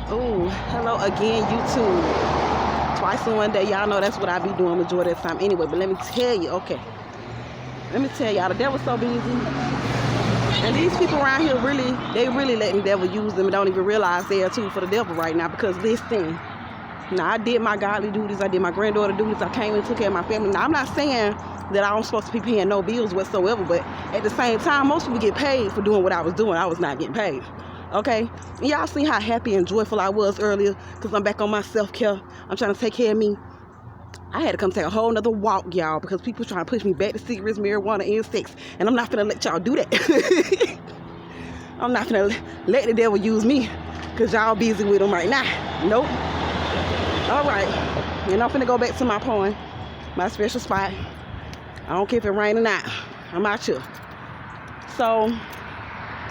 Oh, hello again, YouTube. Twice in one day. Y'all know that's what I be doing majority of the time anyway. But let me tell you, let me tell y'all, the devil's so busy. And these people around here they really letting the devil use them and don't even realize they are too for the devil right now. Because listen, now I did my godly duties, I did my granddaughter duties, I came and took care of my family. Now I'm not saying that I'm supposed to be paying no bills whatsoever, but at the same time, most people get paid for doing what I was doing. I was not getting paid. Okay, and y'all seen how happy and joyful I was earlier because I'm back on my self-care. I'm trying to take care of me. I had to come take a whole nother walk, y'all, because people trying to push me back to cigarettes, marijuana, and sex, and I'm not gonna let y'all do that. I'm not gonna let the devil use me because y'all busy with him right now. Nope. All right, and I'm finna go back to my point, my special spot. I don't care if it rain or not. I'm out here. So,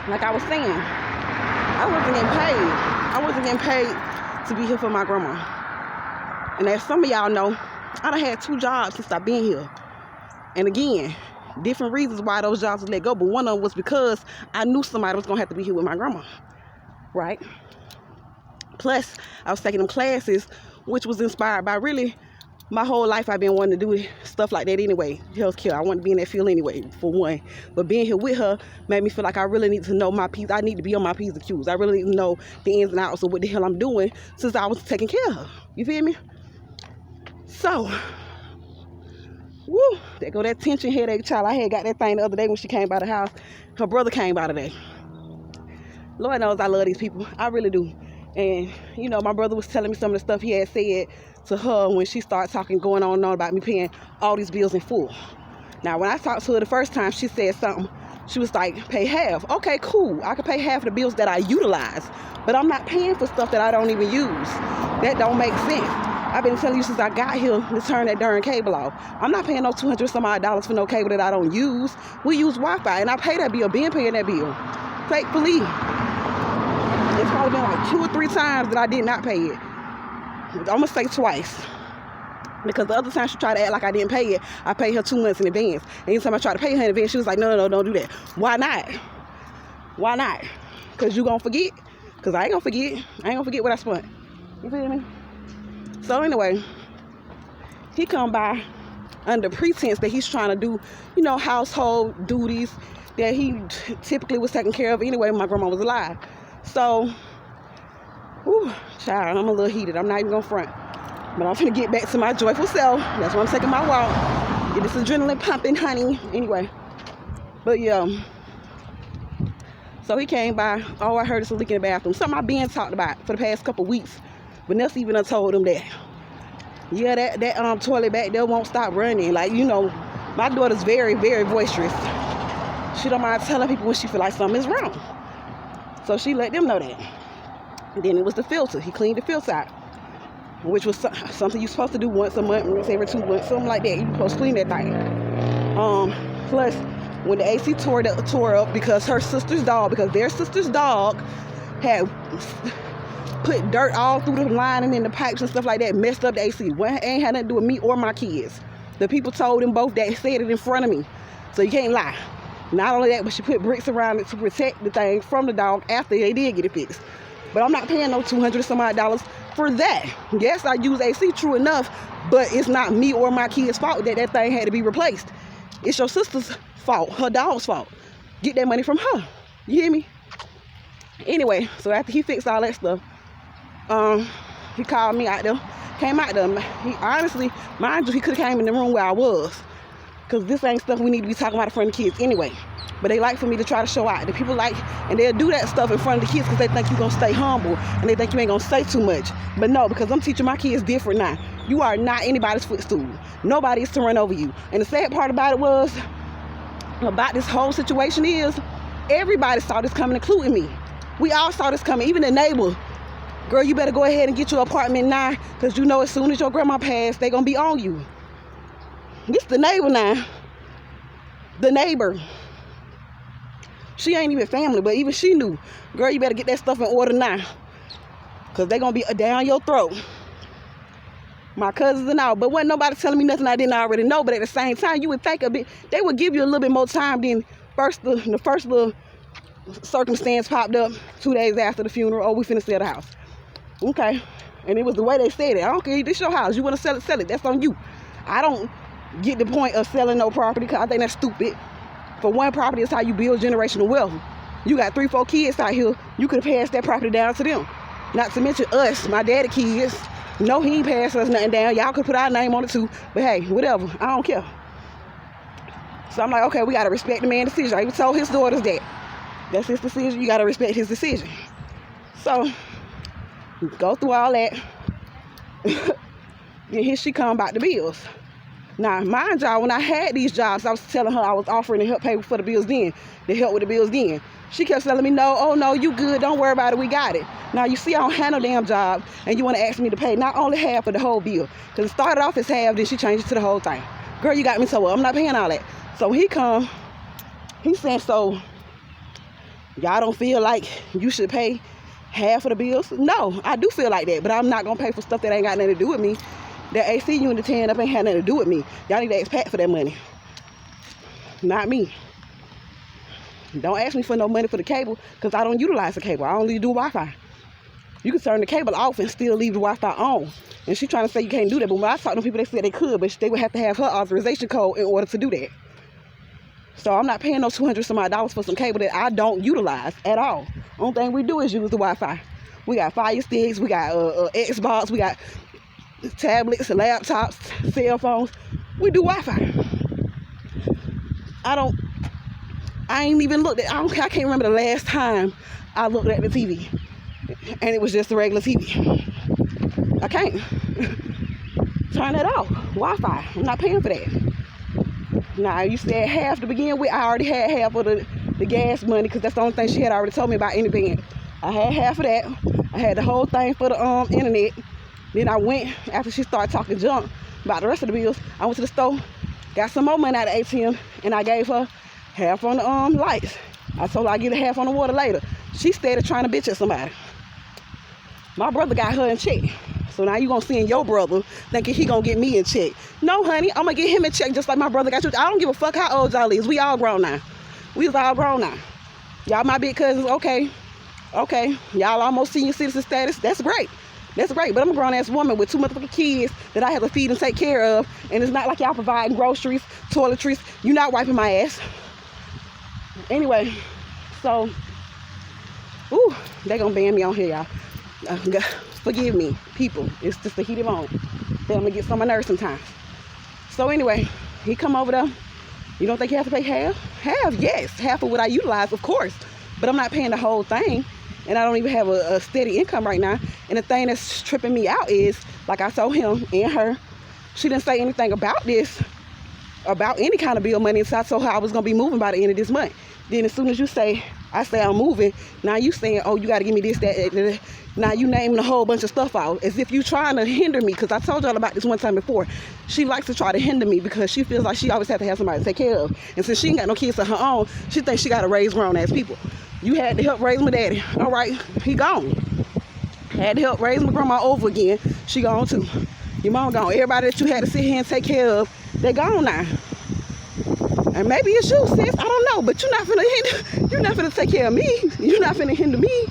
like I was saying, I wasn't getting paid. I wasn't getting paid to be here for my grandma. And as some of y'all know, I done had 2 jobs since I've been here. And again, different reasons why those jobs was let go, but one of them was because I knew somebody was gonna have to be here with my grandma, right? Plus, I was taking them classes, which was inspired by really my whole life I've been wanting to do stuff like that anyway, healthcare. I wanted to be in that field anyway, for one. But being here with her made me feel like I really need to know my P's. I need to be on my P's and Q's. I really need to know the ins and outs of what the hell I'm doing since I was taking care of her. You feel me? So, woo, there go that tension headache child. I had got that thing the other day when she came by the house. Her brother came by today. Lord knows I love these people. I really do. And, you know, my brother was telling me some of the stuff he had said to her when she started talking, going on and on about me paying all these bills in full. Now, when I talked to her the first time, she said something. She was like, pay half. Okay, cool. I can pay half of the bills that I utilize, but I'm not paying for stuff that I don't even use. That don't make sense. I've been telling you since I got here to turn that darn cable off. I'm not paying no $200 some odd for no cable that I don't use. We use Wi-Fi, and I pay that bill, been paying that bill. Faithfully. It's probably been like 2 or 3 times that I did not pay it. I'm gonna say twice. Because the other time she tried to act like I didn't pay it, I paid her 2 months in advance. And anytime I tried to pay her in advance, she was like, no, don't do that. Why not? Why not? Because you gonna forget? Because I ain't gonna forget. I ain't gonna forget what I spent. You feel me? So anyway, he come by under pretense that he's trying to do, you know, household duties that he typically was taking care of anyway when my grandma was alive. So, whew, child, I'm a little heated. I'm not even gonna front. But I'm finna get back to my joyful self. That's why I'm taking my walk. Get this adrenaline pumping, honey. Anyway. But yeah. So he came by. All I heard is a leak in the bathroom. Something I've been talked about for the past couple weeks. Vanessa even done told him that. Yeah, that toilet back there won't stop running. Like, you know, my daughter's very, very boisterous. She don't mind telling people when she feel like something is wrong. So she let them know that. And then it was the filter. He cleaned the filter out, which was something you're supposed to do once a month, once every 2 months, something like that. You're supposed to clean that thing. Plus, when the AC tore up because their sister's dog had put dirt all through the lining and the pipes and stuff like that, messed up the AC. Well, it ain't had nothing to do with me or my kids. The people told them both that, said it in front of me. So you can't lie. Not only that, but she put bricks around it to protect the thing from the dog after they did get it fixed. But I'm not paying no $200 some odd for that. Yes, I use AC, true enough, but it's not me or my kids' fault that thing had to be replaced. It's your sister's fault, her dog's fault. Get that money from her. You hear me? Anyway, so after he fixed all that stuff, he called me out there, came out there. He honestly, mind you, he could have came in the room where I was. Because this ain't stuff we need to be talking about in front of the kids anyway. But they like for me to try to show out. The people like, and they'll do that stuff in front of the kids because they think you're going to stay humble. And they think you ain't going to say too much. But no, because I'm teaching my kids different now. You are not anybody's footstool. Nobody is to run over you. And the sad part about this whole situation is, everybody saw this coming, including me. We all saw this coming, even the neighbor. Girl, you better go ahead and get your apartment now, because you know as soon as your grandma passed, they going to be on you. This the neighbor now. The neighbor. She ain't even family, but even she knew. Girl, you better get that stuff in order now, because they going to be down your throat. My cousins and all. But wasn't nobody telling me nothing I didn't already know. But at the same time, you would think they would give you a little bit more time than the first little circumstance popped up 2 days after the funeral. Oh, we finna sell the house. Okay. And it was the way they said it. I don't care. This your house. You want to sell it, sell it. That's on you. I don't get the point of selling no property because I think that's stupid. For one property is how you build generational wealth. You got 3, 4 kids out here. You could have passed that property down to them. Not to mention us, my daddy kids. No, he ain't passed us nothing down. Y'all could put our name on it too. But hey, whatever. I don't care. So I'm like, okay, we got to respect the man's decision. I even told his daughters that. That's his decision. You got to respect his decision. So, go through all that. Then here she come about the bills. Now, mind y'all, when I had these jobs, I was telling her I was offering to help pay for the bills then. To help with the bills then. She kept telling me, no, oh no, you good, don't worry about it, we got it. Now, you see I don't have no damn job, and you want to ask me to pay not only half of the whole bill. Because it started off as half, then she changed it to the whole thing. Girl, you got me so well, I'm not paying all that. So he come, he saying, so y'all don't feel like you should pay half of the bills? No, I do feel like that, but I'm not going to pay for stuff that ain't got nothing to do with me. That AC unit tearing up ain't had nothing to do with me. Y'all need to ask Pat for that money. Not me. Don't ask me for no money for the cable because I don't utilize the cable. I only do Wi-Fi. You can turn the cable off and still leave the Wi-Fi on. And she trying to say you can't do that. But when I talked to people, they said they could, but they would have to have her authorization code in order to do that. So I'm not paying no $200 some odd for some cable that I don't utilize at all. Only thing we do is use the Wi-Fi. We got Fire Sticks, we got Xbox, we got tablets, laptops, cell phones. We do Wi-Fi. I ain't even looked at, I can't remember the last time I looked at the TV. And it was just a regular TV. I can't. Turn that off. Wi-Fi. I'm not paying for that. Now, you said half to begin with. I already had half of the gas money because that's the only thing she had already told me about anything. I had half of that. I had the whole thing for the internet. Then I went, after she started talking junk about the rest of the bills, I went to the store, got some more money out of ATM, and I gave her half on the lights. I told her I'd get a half on the water later. She started trying to bitch at somebody. My brother got her in check. So now you gonna send your brother thinking he gonna get me in check. No, honey, I'm gonna get him in check just like my brother got you. I don't give a fuck how old y'all is. We all grown now. We was all grown now. Y'all my big cousins, okay. Y'all almost senior citizen status. That's great. That's great. But I'm a grown ass woman with 2 motherfucking kids that I have to feed and take care of. And it's not like y'all providing groceries, toiletries. You're not wiping my ass. Anyway, so, ooh, they gonna ban me on here, y'all. Forgive me, people. It's just the heat of on. Then I'm gonna get some of my nerves sometimes. So anyway, he come over there. You don't think he has to pay half? Half, yes. Half of what I utilize, of course. But I'm not paying the whole thing. And I don't even have a steady income right now. And the thing that's tripping me out is, like I told him and her, she didn't say anything about this, about any kind of bill money. So I told her I was gonna be moving by the end of this month. Then as soon as you say, I say I'm moving, now you saying, oh, you got to give me this, that. Now you naming a whole bunch of stuff out as if you trying to hinder me. Because I told y'all about this one time before. She likes to try to hinder me because she feels like she always has to have somebody to take care of. And since she ain't got no kids of her own, she thinks she got to raise grown ass people. You had to help raise my daddy. All right, he gone. Had to help raise my grandma over again. She gone too. Your mom gone. Everybody that you had to sit here and take care of, they gone now. And maybe it's you, sis. I don't know. But you're not finna take care of me. You're not finna hinder me.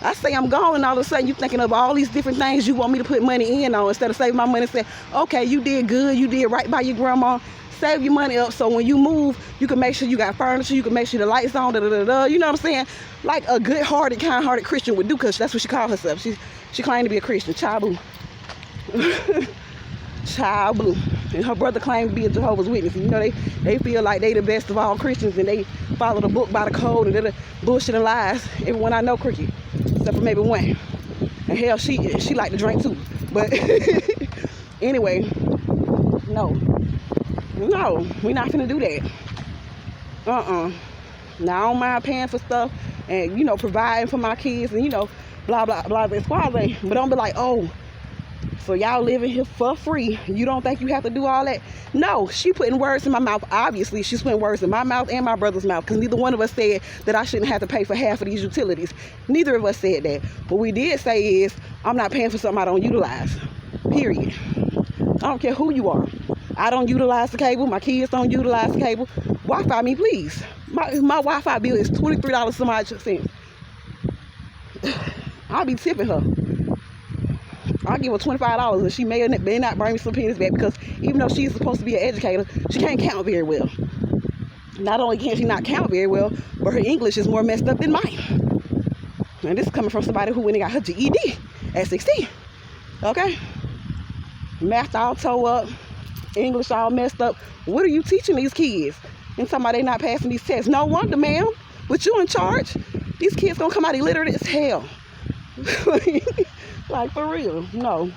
I say I'm gone, and all of a sudden you're thinking of all these different things you want me to put money in on instead of saving my money and say, okay, you did good. You did right by your grandma. Save your money up so when you move, you can make sure you got furniture. You can make sure the lights on. You know what I'm saying? Like a good-hearted, kind-hearted Christian would do, because that's what she calls herself. She claimed to be a Christian. Child boo. Child blue. And her brother claimed to be a Jehovah's Witness. And, you know, they feel like they the best of all Christians, and they follow the book by the code, and they're the bullshit and lies. Everyone I know crooked, except for maybe one. And hell, she like to drink too. But anyway, no, we're not finna do that. Now I don't mind paying for stuff and, you know, providing for my kids and, you know, blah blah blah. But don't be like, oh, so y'all living here for free. You don't think you have to do all that? No, she putting words in my mouth. Obviously, she's putting words in my mouth and my brother's mouth, because neither one of us said that I shouldn't have to pay for half of these utilities. Neither of us said that. What we did say is, I'm not paying for something I don't utilize. Period. I don't care who you are. I don't utilize the cable. My kids don't utilize the cable. Wi-Fi me, please. My Wi-Fi bill is $23 some odd cents. I'll be tipping her. I'll give her $25 and she may not bring me some pennies back, because even though she's supposed to be an educator, she can't count very well. Not only can she not count very well, but her English is more messed up than mine. And this is coming from somebody who went and got her GED at 16. Okay? Math all tore up, English all messed up. What are you teaching these kids? And somebody not passing these tests. No wonder, ma'am, with you in charge, these kids gonna come out illiterate as hell. Like, for real. No,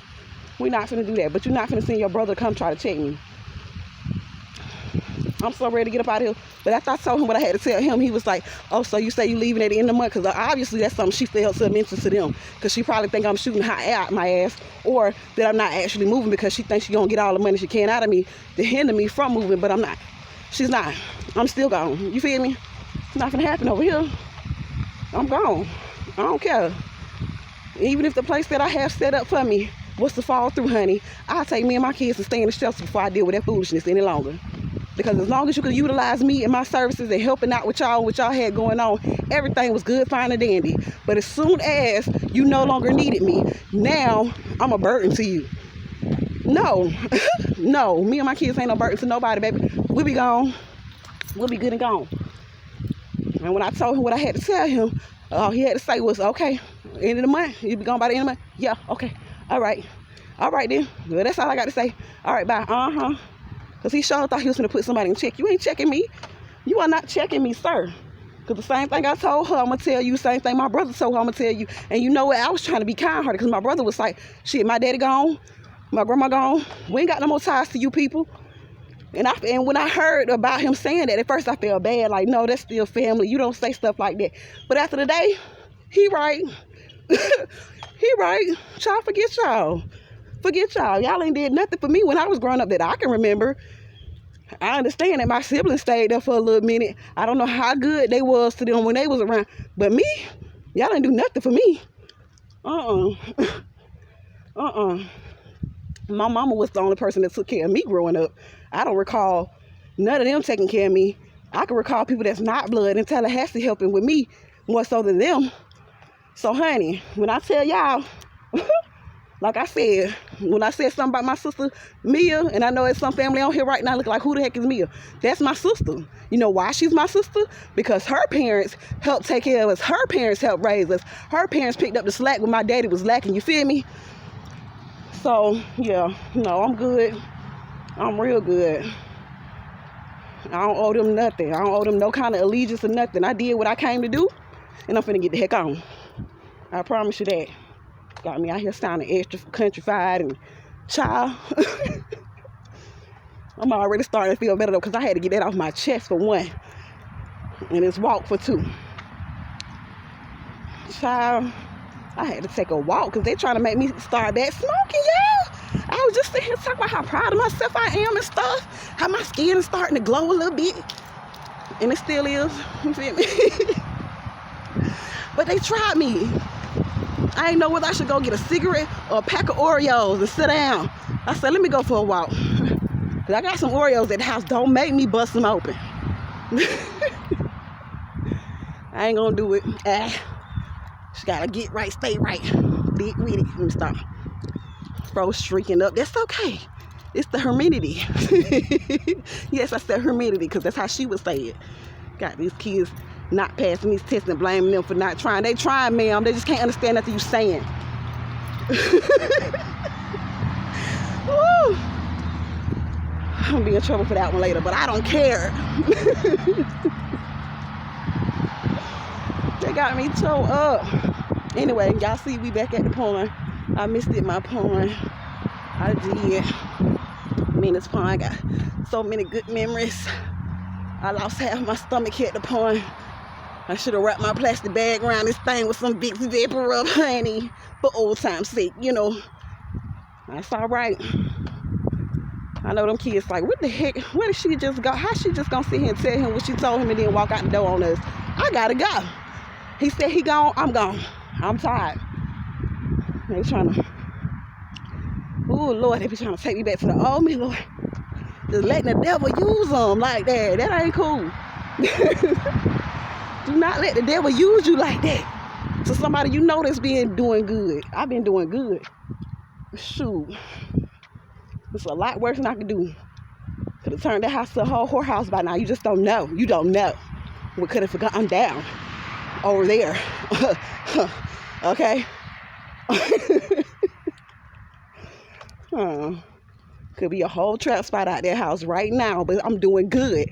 we're not finna do that. But you're not finna send your brother to come try to check me. I'm so ready to get up out of here. But after I told him what I had to tell him, he was like, oh, so you say you leaving at the end of the month? Because obviously that's something she felt to mention to them. Because she probably think I'm shooting hot air out my ass, or that I'm not actually moving because she thinks she's going to get all the money she can out of me to hinder me from moving. But I'm not. She's not. I'm still gone. You feel me? It's not going to happen over here. I'm gone. I don't care. Even if the place that I have set up for me was to fall through, honey, I'll take me and my kids and stay in the shelter before I deal with that foolishness any longer. Because as long as you could utilize me and my services and helping out with y'all, what y'all had going on, everything was good, fine, and dandy. But as soon as you no longer needed me, now I'm a burden to you. No, no, me and my kids ain't no burden to nobody, baby. We'll be gone. We'll be good and gone. And when I told him what I had to tell him, all he had to say was, okay, end of the month. You be gone by the end of the month? Yeah, okay. All right. All right then. Well, that's all I got to say. All right, bye. Because he sure thought he was going to put somebody in check. You ain't checking me. You are not checking me, sir. Because the same thing I told her, I'm going to tell you. Same thing my brother told her, I'm going to tell you. And you know what? I was trying to be kind-hearted because my brother was like, shit, my daddy gone. My grandma gone. We ain't got no more ties to you people. And when I heard about him saying that, at first I felt bad. Like, no, that's still family. You don't say stuff like that. But after the day, he right. He right. Y'all forget y'all. Forget y'all. Y'all ain't did nothing for me when I was growing up that I can remember. I understand that my siblings stayed there for a little minute. I don't know how good they was to them when they was around. But me, y'all ain't do nothing for me. My mama was the only person that took care of me growing up. I don't recall none of them taking care of me. I can recall people that's not blood in Tallahassee helping with me more so than them. So, honey, when I tell y'all, like I said, when I said something about my sister Mia, and I know it's some family on here right now looking like, who the heck is Mia? That's my sister. You know why she's my sister? Because her parents helped take care of us. Her parents helped raise us. Her parents picked up the slack when my daddy was lacking. You feel me? So, yeah, no, I'm good. I'm real good. I don't owe them nothing. I don't owe them no kind of allegiance or nothing. I did what I came to do, and I'm finna get the heck on. I promise you that. Got me out here sounding extra countrified and child. I'm already starting to feel better though, because I had to get that off my chest for one. And it's walk for two. Child, I had to take a walk because they trying to make me start back smoking, y'all. I was just sitting here talking about how proud of myself I am and stuff. How my skin is starting to glow a little bit. And it still is. You feel me? But they tried me. I ain't know whether I should go get a cigarette or a pack of Oreos and sit down. I said, let me go for a walk. Because I got some Oreos at the house. Don't make me bust them open. I ain't going to do it. Just got to get right, stay right. Big with it. Let me stop. Fro streaking up. That's okay. It's the humidity. Yes, I said humidity because that's how she would say it. Got these kids not passing these tests and blaming them for not trying. They trying, ma'am. They just can't understand nothing you saying. Woo. I'm gonna be in trouble for that one later, but I don't care. They got me towed up. Anyway, y'all see we back at the pond. I missed it, my pond. I did. Me and this pond, I got so many good memories. I lost half my stomach at the pond. I should have wrapped my plastic bag around this thing with some big vapor rub, honey, for old time's sake, you know. That's all right. I know them kids like, what the heck? Where did she just go? How she just gonna sit here and tell him what she told him and then walk out the door on us? I gotta go. He said he gone, I'm gone. I'm tired. They trying to, oh Lord, they be trying to take me back to the old me, Lord. Just letting the devil use them like that. That ain't cool. Do not let the devil use you like that. So somebody you know that's been doing good. I've been doing good. Shoot. It's a lot worse than I could do. Could have turned that house to a whole whorehouse by now. You just don't know. You don't know. We could have forgotten down over there. Okay? Could be a whole trap spot out that house right now, but I'm doing good.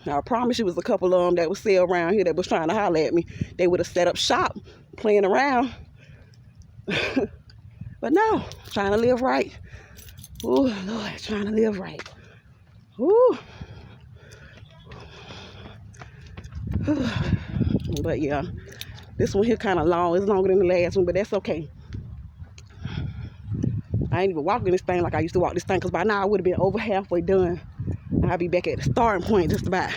Now, I promise you was a couple of them that was still around here that was trying to holler at me. They would have set up shop, playing around. But no, trying to live right. Ooh, Lord, trying to live right. Ooh. But yeah, this one here kind of long. It's longer than the last one, but that's okay. I ain't even walking this thing like I used to walk this thing, because by now I would have been over halfway done. I'll be back at the starting point just about.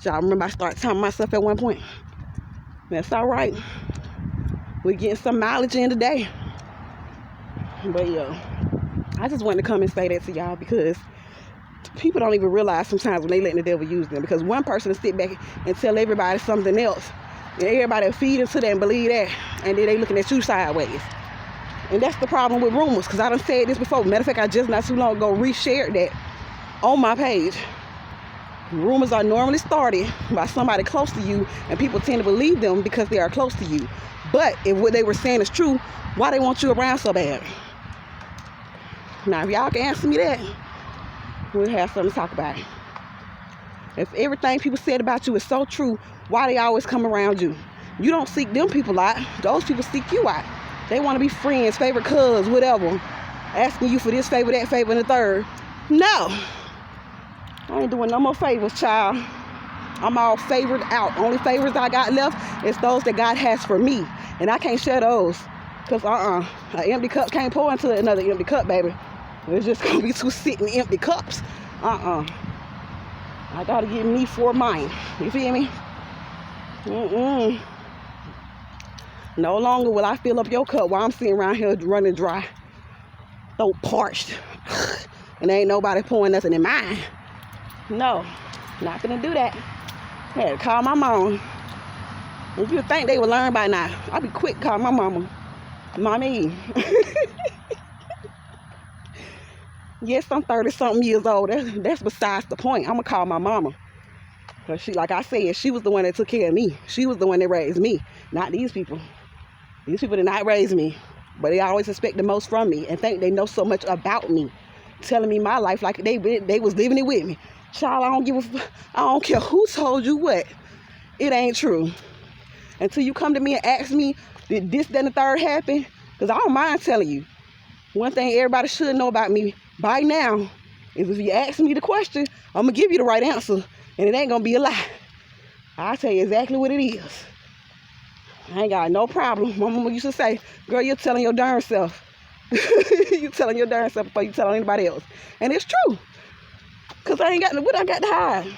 Y'all remember I started timing myself at one point. That's all right. We're getting some mileage in today. But yeah, I just wanted to come and say that to y'all, because people don't even realize sometimes when they letting the devil use them. Because one person will sit back and tell everybody something else, and everybody will feed into that and believe that, and then they looking at you sideways. And that's the problem with rumors, because I done said this before. Matter of fact, I just not too long ago reshared that on my page. Rumors are normally started by somebody close to you, and people tend to believe them because they are close to you. But if what they were saying is true, why they want you around so bad? Now, if y'all can answer me that, we'll have something to talk about. If everything people said about you is so true, why they always come around you? You don't seek them people out. Those people seek you out. They want to be friends, favorite cousins, whatever. Asking you for this favor, that favor, and the third. No. I ain't doing no more favors, child. I'm all favored out. Only favors I got left is those that God has for me. And I can't share those. Because an empty cup can't pour into another empty cup, baby. It's just going to be two sitting empty cups. I got to get me for mine. You feel me? No longer will I fill up your cup while I'm sitting around here running dry. So parched. And there ain't nobody pouring nothing in mine. No, not gonna do that. I had to call my mom. If you think they would learn by now, I'll be quick calling my mama. Mommy. Yes, I'm 30-something years old. That's besides the point. I'm gonna call my mama. Because she, like I said, she was the one that took care of me. She was the one that raised me, not these people. These people did not raise me, but they always expect the most from me and think they know so much about me, telling me my life like they was living it with me. Child, I don't care who told you what. It ain't true. Until you come to me and ask me, did this, that, and the third happen? Because I don't mind telling you. One thing everybody should know about me by now is if you ask me the question, I'm going to give you the right answer. And it ain't going to be a lie. I'll tell you exactly what it is. I ain't got no problem. My mama used to say, girl, you're telling your darn self. You telling your darn self before you telling anybody else. And it's true. Because I ain't got what I got to hide.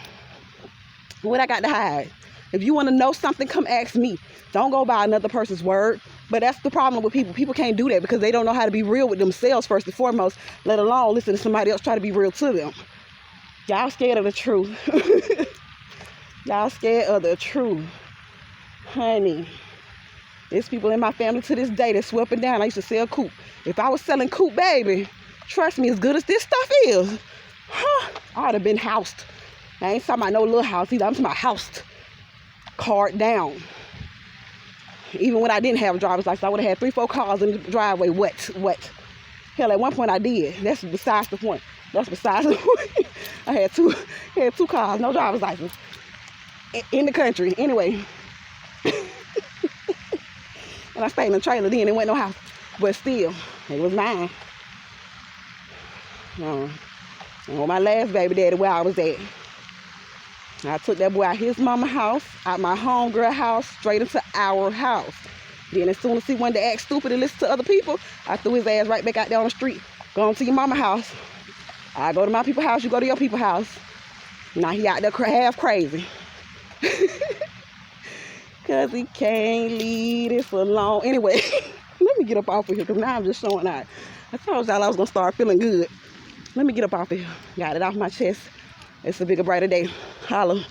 What I got to hide. If you want to know something, come ask me. Don't go by another person's word. But that's the problem with people. People can't do that because they don't know how to be real with themselves first and foremost, let alone listen to somebody else try to be real to them. Y'all scared of the truth. Y'all scared of the truth. Honey, there's people in my family to this day that swear up and down I used to sell coupe. If I was selling coupe, baby, trust me, as good as this stuff is, I'd have been housed. I ain't talking about no little house either. I'm talking about housed. Card down. Even when I didn't have a driver's license, I would have had 3-4 cars in the driveway. What? Hell, at one point I did. That's besides the point. That's besides the point. I had two cars, no driver's license. In the country. Anyway. And I stayed in a trailer then. It wasn't no house. But still, it was mine. And my last baby daddy, where I was at, I took that boy out his mama's house, out my homegirl house, straight into our house. Then as soon as he wanted to act stupid and listen to other people, I threw his ass right back out there on the street. Go on to your mama's house. I go to my people's house, you go to your people's house. Now he out there half crazy. Because he can't leave this alone. Anyway, let me get up off of here because now I'm just showing out. I told y'all I was going to start feeling good. Let me get up off of here. Got it off my chest. It's a bigger, brighter day. Holla.